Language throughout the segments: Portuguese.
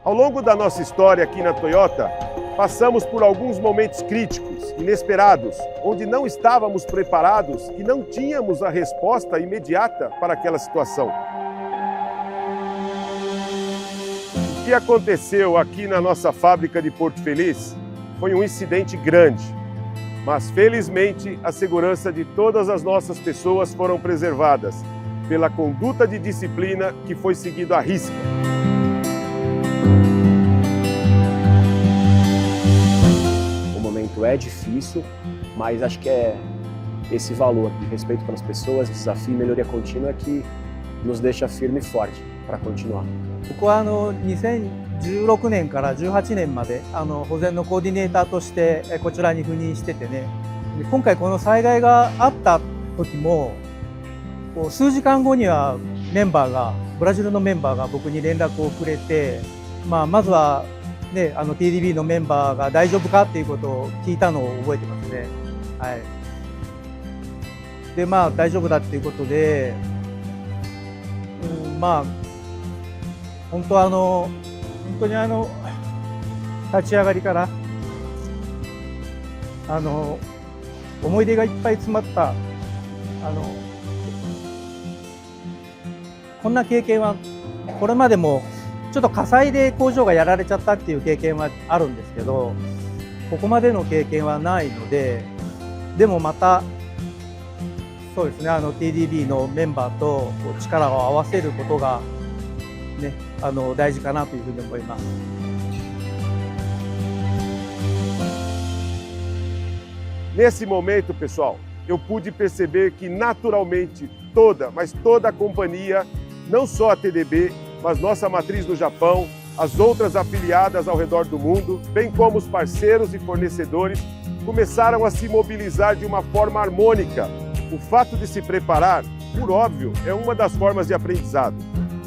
Ao longo da nossa história aqui na Toyota, passamos por alguns momentos críticos, inesperados, onde não estávamos preparados e não tínhamos a resposta imediata para aquela situação. O que aconteceu aqui na nossa fábrica de Porto Feliz foi um incidente grande, mas felizmente a segurança de todas as nossas pessoas foram preservadas pela conduta de disciplina que foi seguida à risca. O momento é difícil, mas acho que é esse valor de respeito pelas pessoas, desafio e melhoria contínua que nos deixa firme e forte para continuar. 僕は2016年から18年まで保全のコーディネーターとしてこちらに赴任しててね、今回この災害があった時も数時間後にはブラジルのメンバーが僕に連絡をくれて、まずは、ね、TDB のメンバーが大丈夫かっていうことを聞いたのを覚えてますね。はい、で大丈夫だっていうことで、本当に立ち上がりから思い出がいっぱい詰まったこんな経験はこれまでもちょっと火災で工場がやられちゃったっていう経験はあるんですけど、ここまでの経験はないので、でもまたそうですね、TDB のメンバーと力を合わせることがね、大事かなというふうに思います。Nesse momento, pessoal, eu pude perceber que naturalmente toda a companhia, não só a TDB, mas nossa matriz no Japão, as outras afiliadas ao redor do mundo, bem como os parceiros e fornecedores, começaram a se mobilizar de uma forma harmônica. O fato de se preparar, por óbvio, é uma das formas de aprendizado.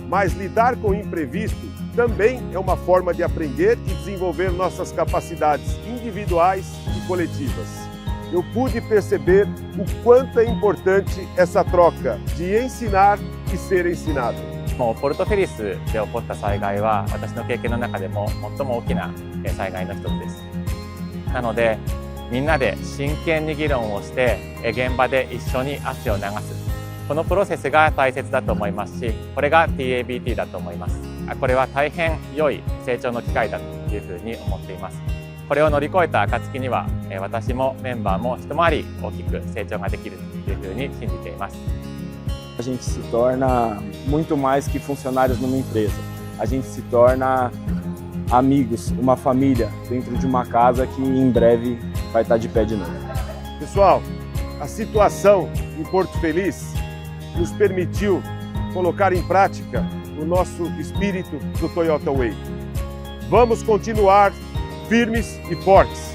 Mas lidar com o imprevisto também é uma forma de aprender e desenvolver nossas capacidades individuais e coletivas. Eu pude perceber o quanto é importante essa troca de ensinar e ser ensinado. もうポルトフェリスで起こった災害は私の経験の中でも最も大きな災害の一つです。なのでみんなで真剣に議論をして現場で一緒に汗を流す。このプロセスが大切だと思いますし、これが TABT だと思います。これは大変良い成長の機会だというふうに思っています。これを乗り越えた暁には、私もメンバーも一回り大きく成長ができるというふうに信じています。A gente se torna muito mais que funcionários numa empresa. A gente se torna amigos, uma família dentro de uma casa que em breve vai estar de pé de novo. Pessoal, a situação em Porto Feliz nos permitiu colocar em prática o nosso espírito do Toyota Way. Vamos continuar firmes e fortes.